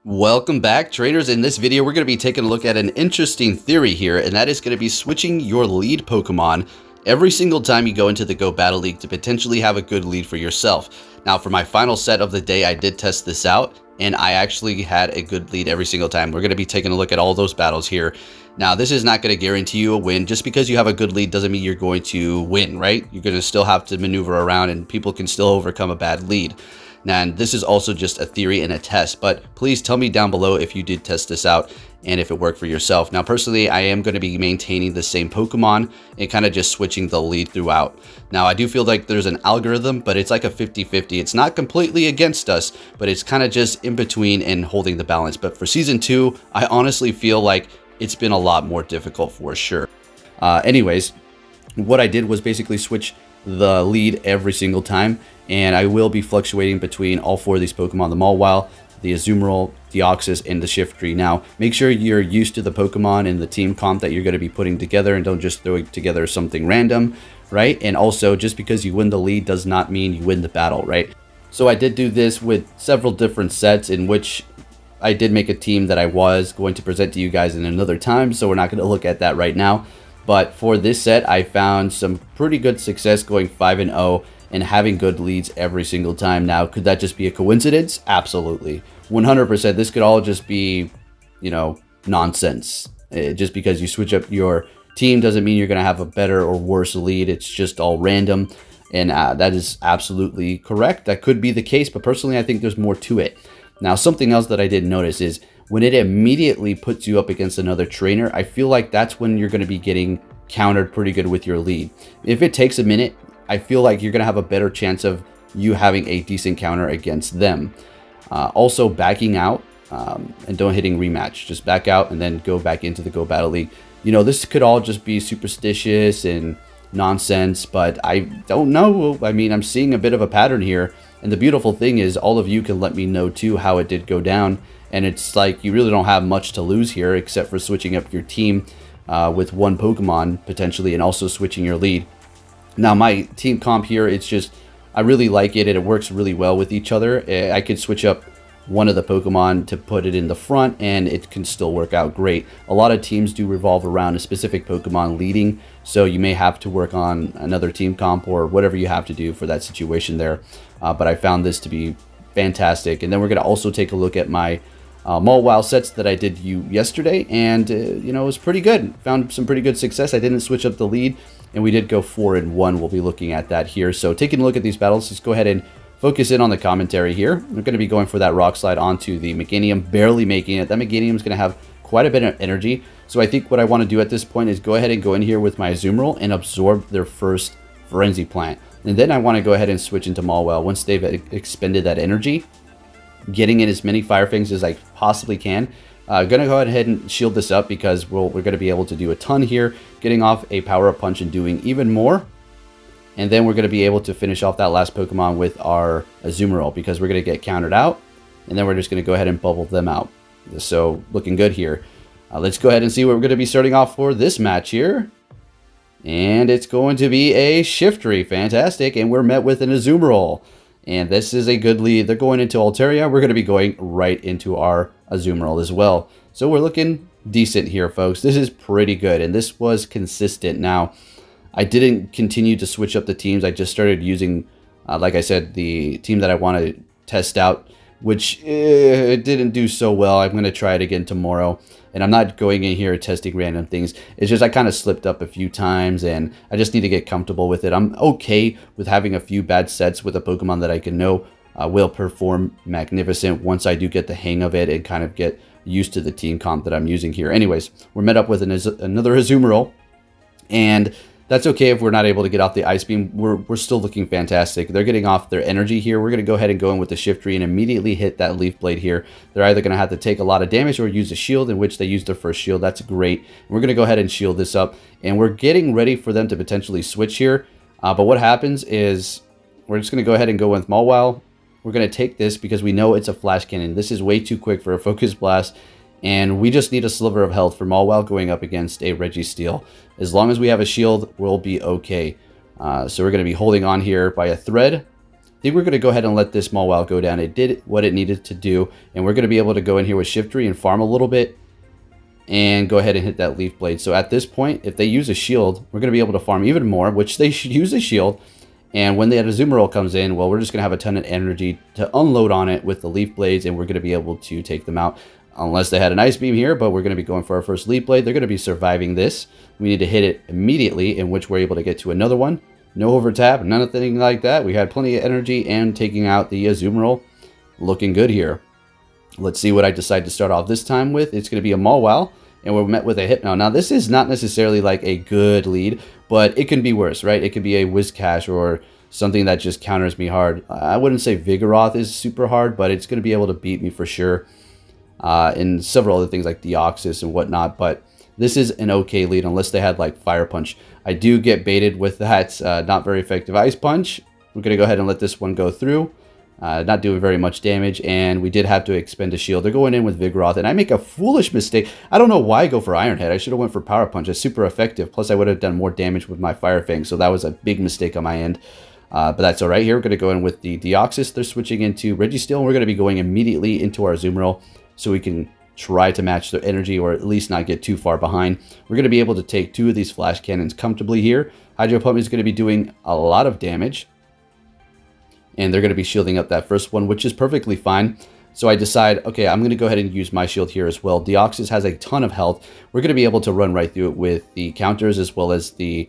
Welcome back, trainers. In this video, we're going to be taking a look at an interesting theory here, and that is going to be switching your lead Pokemon every single time you go into the Go Battle League to potentially have a good lead for yourself. Now, for my final set of the day, I did test this out, and I actually had a good lead every single time. We're going to be taking a look at all those battles here. Now, this is not going to guarantee you a win. Just because you have a good lead doesn't mean you're going to win, right? You're going to still have to maneuver around, and people can still overcome a bad lead. And this is also just a theory and a test, but please tell me down below if you did test this out and if it worked for yourself. Now, personally, I am going to be maintaining the same Pokemon and kind of just switching the lead throughout. Now, I do feel like there's an algorithm, but it's like a 50-50. It's not completely against us, but it's kind of just in between and holding the balance. But for Season 2, I honestly feel like it's been a lot more difficult for sure. Anyways, what I did was basically switch the lead every single time, and I will be fluctuating between all four of these Pokemon: the Mawile, the Azumarill, Deoxys, and the Shiftry. Now, make sure you're used to the Pokemon and the team comp that you're going to be putting together, and don't just throw together something random, right? And also, just because you win the lead does not mean you win the battle, right? So I did do this with several different sets in which I did make a team that I was going to present to you guys in another time, so we're not going to look at that right now. But for this set, I found some pretty good success going 5-0 and having good leads every single time. Now, could that just be a coincidence? Absolutely. 100%. This could all just be, you know, nonsense. Just because you switch up your team doesn't mean you're going to have a better or worse lead. It's just all random. And that is absolutely correct. That could be the case, but personally, I think there's more to it. Now, something else that I did notice is when it immediately puts you up against another trainer, I feel like that's when you're going to be getting countered pretty good with your lead. If it takes a minute, I feel like you're going to have a better chance of you having a decent counter against them. Also, backing out and don't hitting rematch. Just back out and then go back into the Go Battle League. You know, this could all just be superstitious and nonsense, but I don't know. I mean, I'm seeing a bit of a pattern here. And the beautiful thing is all of you can let me know too how it did go down. And it's like you really don't have much to lose here except for switching up your team with one Pokemon potentially, and also switching your lead. Now, my team comp here, it's just, I really like it and it works really well with each other. I could switch up one of the Pokemon to put it in the front and it can still work out great. A lot of teams do revolve around a specific Pokemon leading, so you may have to work on another team comp or whatever you have to do for that situation there. But I found this to be fantastic. And then we're going to also take a look at my Mawile sets that I did yesterday, and you know, it was pretty good. Found some pretty good success. I didn't switch up the lead, and we did go 4-1. We'll be looking at that here. So taking a look at these battles, let's go ahead and focus in on the commentary here. We're going to be going for that Rock Slide onto the Meganium, barely making it. That Meganium is going to have quite a bit of energy. So I think what I want to do at this point is go ahead and go in here with my Azumarill and absorb their first Frenzy Plant. And then I want to go ahead and switch into Mawile once they've expended that energy, getting in as many Fire Fangs as I possibly can. Going to go ahead and shield this up because we're going to be able to do a ton here, getting off a Power Up Punch and doing even more. And then we're going to be able to finish off that last Pokemon with our Azumarill because we're going to get countered out. And then we're just going to go ahead and bubble them out. So looking good here. Let's go ahead and see what we're going to be starting off for this match here. And it's going to be a Shiftry. Fantastic. And we're met with an Azumarill. And this is a good lead. They're going into Altaria. We're going to be going right into our Azumarill as well. So we're looking decent here, folks. This is pretty good. And this was consistent. Now, I didn't continue to switch up the teams. I just started using, like I said, the team that I want to test out, which it didn't do so well. I'm going to try it again tomorrow. And I'm not going in here testing random things. It's just I kind of slipped up a few times, and I just need to get comfortable with it. I'm okay with having a few bad sets with a Pokemon that I can know will perform magnificent once I do get the hang of it and kind of get used to the team comp that I'm using here. Anyways, we're met up with another Azumarill, and that's okay if we're not able to get off the Ice Beam. We're still looking fantastic. They're getting off their energy here. We're going to go ahead and go in with the Shiftry and immediately hit that Leaf Blade here. They're either going to have to take a lot of damage or use a shield, in which they used their first shield. That's great. And we're going to go ahead and shield this up. And we're getting ready for them to potentially switch here. But what happens is we're just going to go ahead and go with Mawile. We're going to take this because we know it's a Flash Cannon. This is way too quick for a Focus Blast. And we just need a sliver of health for Mawile going up against a Registeel. As long as we have a shield, we'll be okay. So we're going to be holding on here by a thread. think we're going to go ahead and let this Mawile go down. It did what it needed to do, and we're going to be able to go in here with Shiftry and farm a little bit and go ahead and hit that Leaf Blade. So at this point, if they use a shield, we're going to be able to farm even more, which they should use a shield. And when the Azumarill comes in, well, we're just going to have a ton of energy to unload on it with the Leaf Blades, and we're going to be able to take them out. Unless they had an Ice Beam here, but we're going to be going for our first Leaf Blade. They're going to be surviving this. We need to hit it immediately, in which we're able to get to another one. No overtap, nothing like that. We had plenty of energy and taking out the Azumarill. Looking good here. Let's see what I decide to start off this time with. It's going to be a Mawile, and we're met with a Hypno. Now, this is not necessarily like a good lead, but it can be worse, right? It could be a Whiscash or something that just counters me hard. I wouldn't say Vigoroth is super hard, but it's going to be able to beat me for sure. And several other things like Deoxys and whatnot, but this is an okay lead unless they had like Fire Punch. I do get baited with that not very effective Ice Punch. We're going to go ahead and let this one go through. Not doing very much damage, and we did have to expend a shield. They're going in with Vigoroth, and I make a foolish mistake. I don't know why I go for Iron Head. I should have went for Power Punch. It's super effective, plus I would have done more damage with my Fire Fang, so that was a big mistake on my end. But that's all right here. We're going to go in with the Deoxys. They're switching into Registeel, and we're going to be going immediately into our Azumarill so we can try to match their energy or at least not get too far behind. We're going to be able to take 2 of these Flash Cannons comfortably here. Hydro Pump is going to be doing a lot of damage, and they're going to be shielding up that first one, which is perfectly fine. So I decide, okay, I'm going to go ahead and use my shield here as well. Deoxys has a ton of health. We're going to be able to run right through it with the counters as well as the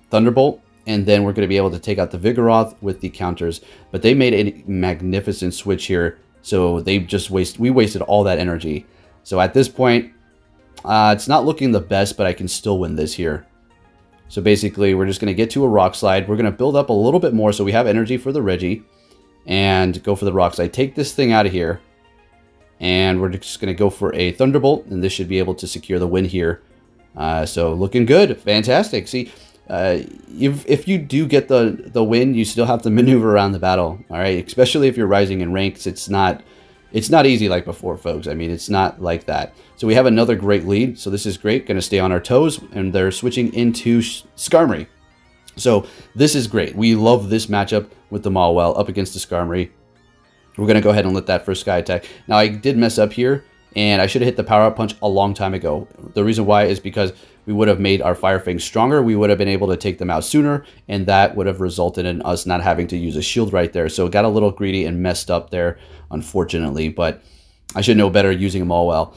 Thunderbolt. And then we're going to be able to take out the Vigoroth with the counters. But they made a magnificent switch here. So they just we wasted all that energy. So at this point, it's not looking the best, but I can still win this here. So basically, we're just going to get to a Rock Slide. We're going to build up a little bit more so we have energy for the Reggie. And go for the Rock Slide. Take this thing out of here. And we're just going to go for a Thunderbolt. And this should be able to secure the win here. So looking good. Fantastic. See, if you do get the win, you still have to maneuver around the battle. All right, especially if you're rising in ranks, it's not easy like before, folks. I mean, it's not like that. So we have another great lead. So this is great. Going to stay on our toes, and they're switching into Skarmory. So this is great. We love this matchup with the Mawile up against the Skarmory. We're going to go ahead and let that first Sky Attack. Now I did mess up here, and I should have hit the Power Up Punch a long time ago. The reason why is because we would have made our Fire Fangs stronger. We would have been able to take them out sooner, and that would have resulted in us not having to use a shield right there. So it got a little greedy and messed up there, unfortunately, but I should know better using a Mawile.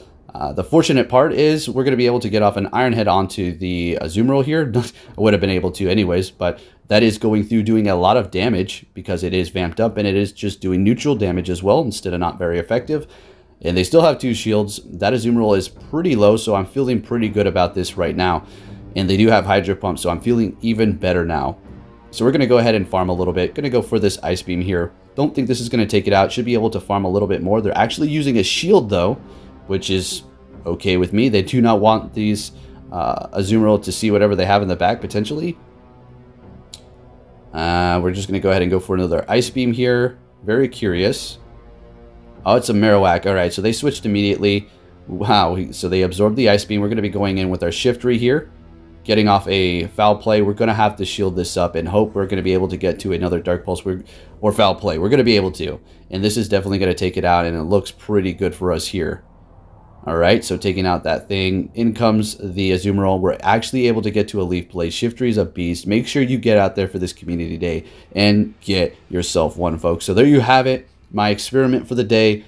The fortunate part is we're going to be able to get off an Iron Head onto the Azumarill here. I would have been able to anyways, but that is going through doing a lot of damage because it is vamped up, and it is just doing neutral damage as well instead of not very effective. And they still have 2 shields. That Azumarill is pretty low, so I'm feeling pretty good about this right now. And they do have Hydro Pump, so I'm feeling even better now. So we're going to go ahead and farm a little bit. Going to go for this Ice Beam here. Don't think this is going to take it out. Should be able to farm a little bit more. They're actually using a shield, though, which is okay with me. They do not want these Azumarill to see whatever they have in the back, potentially. We're just going to go ahead and go for another Ice Beam here. Very curious. Oh, it's a Marowak. All right, so they switched immediately. Wow, so they absorbed the Ice Beam. We're going to be going in with our Shiftry here, getting off a Foul Play. We're going to have to shield this up and hope we're going to be able to get to another Dark Pulse or Foul Play. We're going to be able to, and this is definitely going to take it out, and it looks pretty good for us here. All right, so taking out that thing. In comes the Azumarill. We're actually able to get to a Leaf Blade. Shiftry is a beast. Make sure you get out there for this community day and get yourself one, folks. So there you have it. My experiment for the day.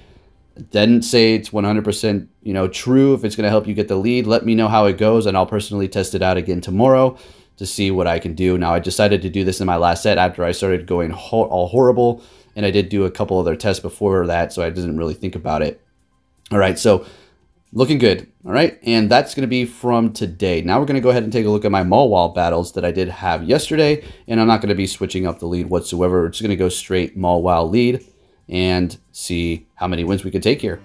Didn't say it's 100% true if it's going to help you get the lead. Let me know how it goes, and I'll personally test it out again tomorrow to see what I can do. Now, I decided to do this in my last set after I started going all horrible, and I did do a couple other tests before that, so I didn't really think about it. All right, so looking good. All right, and that's going to be from today. Now we're going to go ahead and take a look at my Mawile battles that I did have yesterday, and I'm not going to be switching up the lead whatsoever. We're just going to go straight Mawile lead and see how many wins we can take here.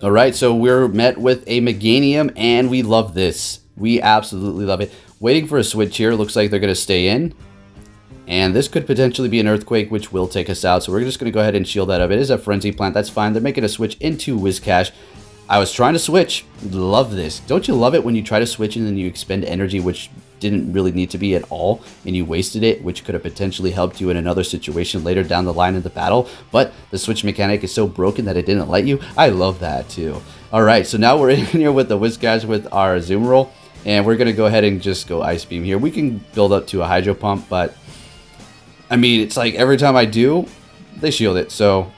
All right, so we're met with a Meganium, and we love this. We absolutely love it. Waiting for a switch here. Looks like they're going to stay in. And this could potentially be an Earthquake, which will take us out. So we're just going to go ahead and shield that up. It is a Frenzy Plant. That's fine. They're making a switch into Whiscash. I was trying to switch. Love this. Don't you love it when you try to switch and then you expend energy, which didn't really need to be at all, and you wasted it, which could have potentially helped you in another situation later down the line in the battle. But the switch mechanic is so broken that it didn't let you. I love that too. All right, so now we're in here with the Whiscash with our Azumarill, and we're going to go ahead and just go Ice Beam here. We can build up to a Hydro Pump, but I mean, it's like every time I do, they shield it. So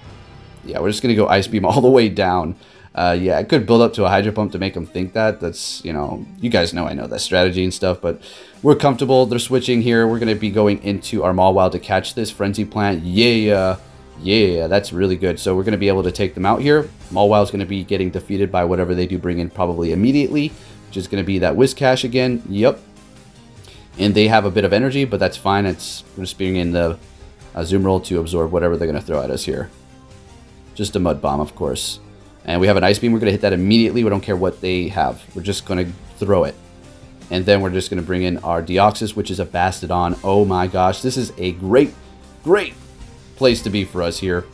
yeah, we're just going to go Ice Beam all the way down. Yeah, I could build up to a Hydro Pump to make them think that. That's, you know, you guys know I know that strategy and stuff, but we're comfortable. They're switching here. We're going to be going into our Mawile to catch this Frenzy Plant. Yeah, that's really good. So we're going to be able to take them out here. Mawile is going to be getting defeated by whatever they do bring in probably immediately, which is going to be that Whiscash again. Yep. And they have a bit of energy, but that's fine. We're just bringing in the Azumarill to absorb whatever they're going to throw at us here. Just a Mud Bomb, of course. And we have an Ice Beam. We're going to hit that immediately. We don't care what they have. We're just going to throw it. And then we're just going to bring in our Deoxys, which is a Bastiodon. Oh my gosh. This is a great place to be for us here.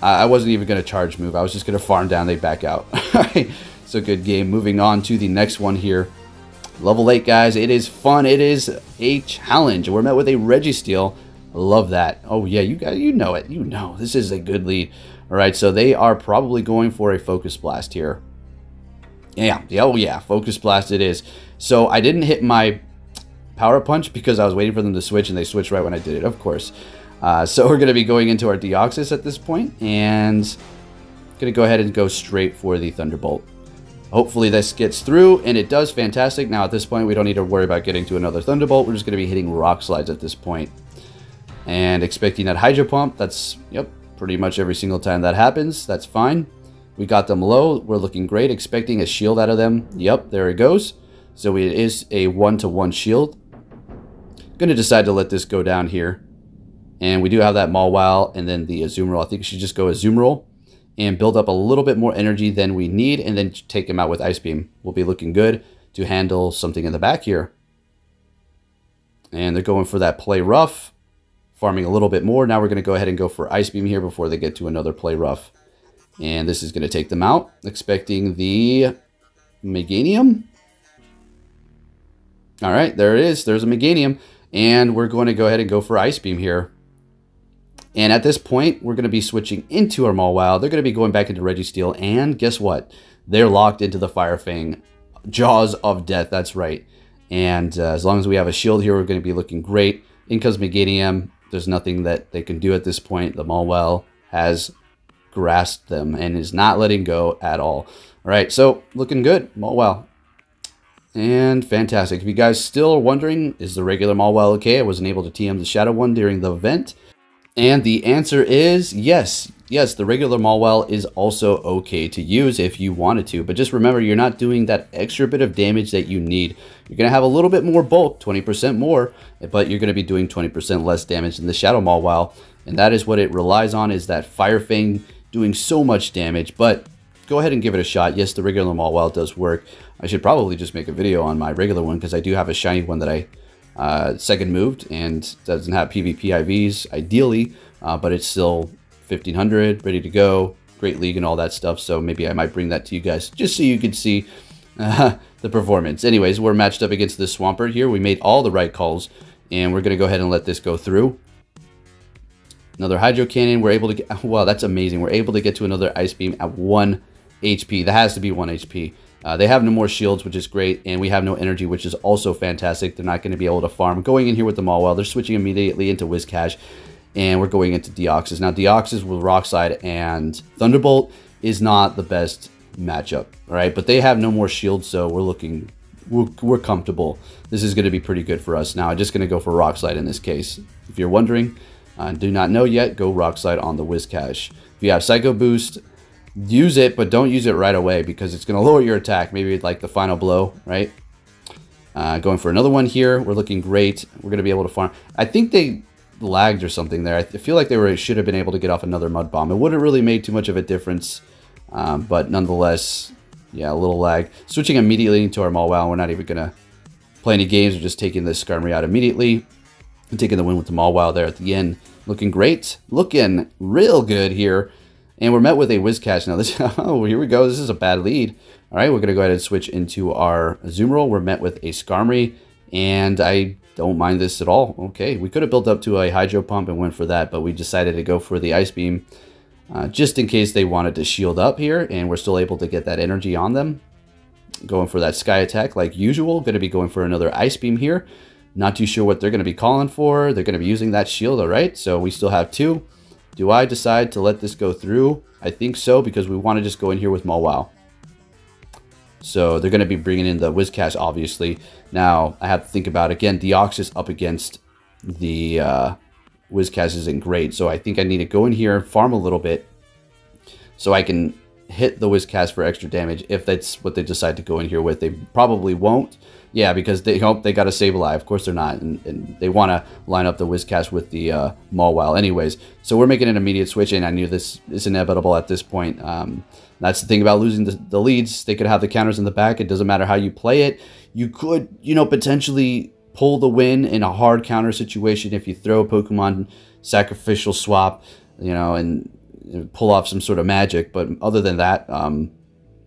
I wasn't even going to charge move. I was just going to farm down. They back out. Alright. So good game. Moving on to the next one here. Level 8, guys. It is fun. It is a challenge. We're met with a Registeel. Love that. Oh yeah, you guys, you know it. You know. This is a good lead. Alright, so they are probably going for a Focus Blast here. Yeah, oh yeah, Focus Blast it is. So I didn't hit my Power Punch because I was waiting for them to switch, and they switched right when I did it, of course. So we're going to be going into our Deoxys at this point, and going to go ahead and go straight for the Thunderbolt. Hopefully this gets through, and it does. Fantastic. Now at this point, we don't need to worry about getting to another Thunderbolt. We're just going to be hitting Rock Slides at this point. And expecting that Hydro Pump. That's, yep, pretty much every single time that happens. That's fine. We got them low. We're looking great. Expecting a shield out of them. Yep, there it goes. So it is a 1-to-1 shield. Going to decide to let this go down here. And we do have that Mawile and then the Azumarill. I think we should just go Azumarill and build up a little bit more energy than we need, and then take him out with Ice Beam. We'll be looking good to handle something in the back here. And they're going for that Play Rough. Farming a little bit more. Now we're going to go ahead and go for Ice Beam here before they get to another Play Rough. And this is going to take them out. Expecting the Meganium. Alright, there it is. There's a Meganium. And we're going to go ahead and go for Ice Beam here. And at this point, we're going to be switching into our Mawile. They're going to be going back into Registeel. And guess what? They're locked into the Fire Fang. Jaws of Death, that's right. And as long as we have a shield here, we're going to be looking great. In comes Meganium. There's nothing that they can do at this point. The Mawile has grasped them and is not letting go at all. All right, so looking good, Mawile. And fantastic. If you guys still are wondering, is the regular Mawile okay? I wasn't able to TM the Shadow one during the event. And the answer is yes. Yes, the regular Mawile is also okay to use if you wanted to. But just remember, you're not doing that extra bit of damage that you need. You're going to have a little bit more bulk, 20% more, but you're going to be doing 20% less damage than the Shadow Mawile. And that is what it relies on, is that Fire Fang doing so much damage. But go ahead and give it a shot. Yes, the regular Mawile does work. I should probably just make a video on my regular one, because I do have a shiny one that I second moved and doesn't have PvP IVs ideally, but it's still 1500 ready to go, great league and all that stuff. So maybe I might bring that to you guys just so you can see the performance. Anyways, we're matched up against this Swampert here. We made all the right calls, and we're gonna go ahead and let this go through. Another Hydro Cannon. We're able to get, wow, that's amazing. We're able to get to another Ice Beam at 1 HP. That has to be 1 HP. They have no more shields, which is great, and we have no energy, which is also fantastic. They're not going to be able to farm. Going in here with the Mawile, they're switching immediately into Whiscash, and we're going into Deoxys. Now, Deoxys with Rock Slide and Thunderbolt is not the best matchup, all right? But they have no more shields, so we're comfortable. This is going to be pretty good for us. Now, I'm just going to go for Rock Slide in this case. If you're wondering, do not know yet, go Rock Slide on the Whiscash. If you have Psycho Boost, use it, but don't use it right away, because it's going to lower your attack. Maybe like the final blow, right? Going for another one here. We're looking great. We're going to be able to farm. I think they lagged or something there. I feel like they should have been able to get off another Mud Bomb. It wouldn't really make too much of a difference, but nonetheless, yeah, a little lag. Switching immediately into our Mawile. We're not even going to play any games. We're just taking this Skarmory out immediately and taking the win with the Mawile there at the end. Looking great. Looking real good here. And we're met with a Whiscash. Now, this, oh, here we go. This is a bad lead. All right, we're going to go ahead and switch into our Azumarill. We're met with a Skarmory and I don't mind this at all. Okay, we could have built up to a Hydro Pump and went for that, but we decided to go for the Ice Beam just in case they wanted to shield up here, and we're still able to get that energy on them. Going for that Sky Attack like usual. Going to be going for another Ice Beam here. Not too sure what they're going to be calling for. They're going to be using that shield, all right? So we still have 2. Do I decide to let this go through? I think so, because we want to just go in here with Mawile. So they're going to be bringing in the Whiscash, obviously. Now, I have to think about, again, Deoxys up against the Whiscash isn't great. So I think I need to go in here, farm a little bit, so I can hit the Whiscash for extra damage if that's what they decide to go in here with. They probably won't. Yeah, because they hope they got a Sableye. Of course they're not. And they want to line up the Whiscash with the Mawile anyways. So we're making an immediate switch, and I knew this is inevitable at this point. That's the thing about losing the leads. They could have the counters in the back. It doesn't matter how you play it. You could, you know, potentially pull the win in a hard counter situation if you throw a Pokemon sacrificial swap, you know, and pull off some sort of magic. But other than that,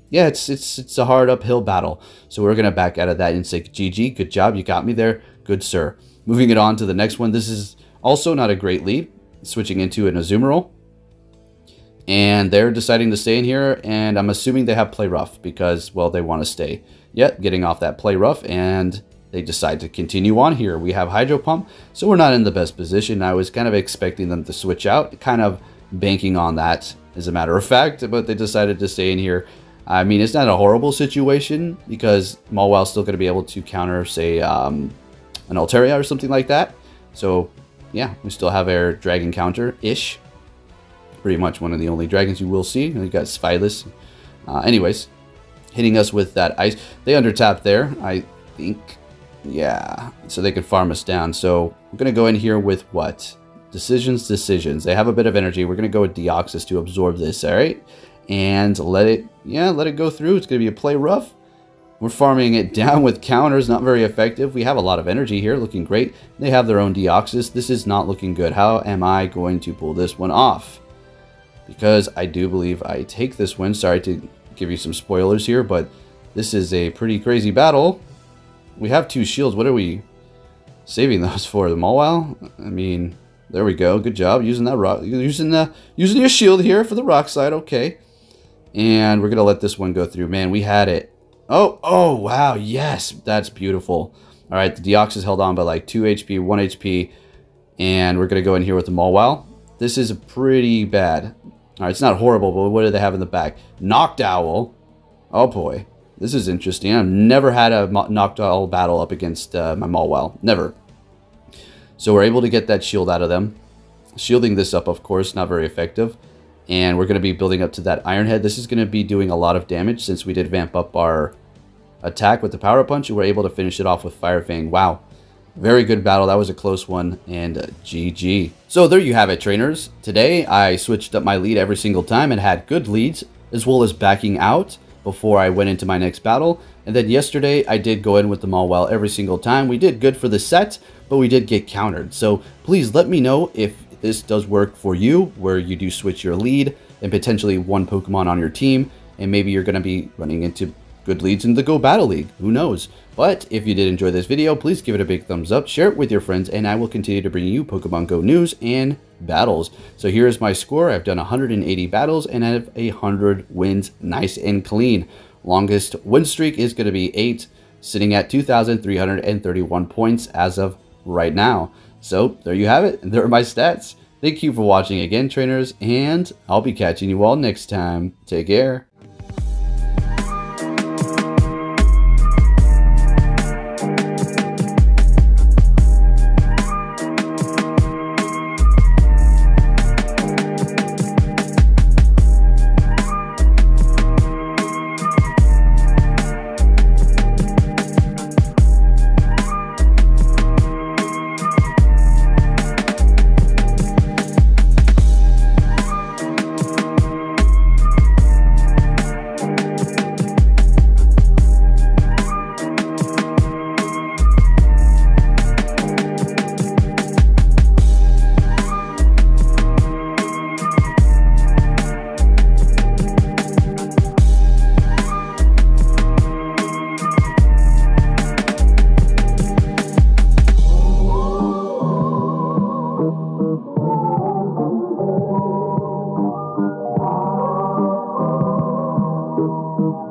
yeah, it's a hard uphill battle. So we're going to back out of that and say, GG, good job, you got me there. Good, sir. Moving it on to the next one. This is also not a great lead. Switching into an Azumarill. And they're deciding to stay in here, and I'm assuming they have Play Rough because, well, they want to stay. Yep, getting off that Play Rough, and they decide to continue on here. We have Hydro Pump, so we're not in the best position. I was kind of expecting them to switch out, kind of banking on that, as a matter of fact, but they decided to stay in here. I mean, it's not a horrible situation because Mawile's still going to be able to counter, say, an Altaria or something like that. So, yeah, we still have our dragon counter-ish. Pretty much one of the only dragons you will see. We got Spyless. Anyways, hitting us with that ice. They undertapped there, I think. Yeah, so they could farm us down. So we're going to go in here with what? Decisions. They have a bit of energy. We're going to go with Deoxys to absorb this, all right? And let it go through. It's going to be a Play Rough. We're farming it down with counters, not very effective. We have a lot of energy here, looking great. They have their own Deoxys. This is not looking good. How am I going to pull this one off? Because I do believe I take this win. Sorry to give you some spoilers here, but this is a pretty crazy battle. We have 2 shields. What are we saving those for? The Mawile? I mean, there we go. Good job using that rock, using your shield here for the rock slide. Okay. And we're going to let this one go through. Man, we had it. Oh, wow. Yes, that's beautiful. All right, the Deoxys held on by like 2 HP, 1 HP. And we're going to go in here with the Mawile. This is pretty bad. All right, it's not horrible, but what do they have in the back? Noctowl. Oh, boy. This is interesting. I've never had a Noctowl battle up against my Mawile. Never. So we're able to get that shield out of them. Shielding this up, of course, not very effective. And we're going to be building up to that Iron Head. This is going to be doing a lot of damage since we did vamp up our attack with the Power Punch. And we're able to finish it off with Fire Fang. Wow. Very good battle. That was a close one. And GG. So there you have it, trainers. Today, I switched up my lead every single time and had good leads, as well as backing out before I went into my next battle. And then yesterday, I did go in with the Mawile every single time. We did good for the set, but we did get countered. So please let me know if this does work for you, where you do switch your lead and potentially one Pokemon on your team, and maybe you're going to be running into good leads in the Go Battle League. Who knows? But if you did enjoy this video, please give it a big thumbs up, share it with your friends, and I will continue to bring you Pokemon Go news and battles. So here is my score. I've done 180 battles and I have 100 wins, nice and clean. Longest win streak is going to be 8, sitting at 2,331 points as of right now. So there you have it. There are my stats. Thank you for watching again, trainers, and I'll be catching you all next time. Take care. you.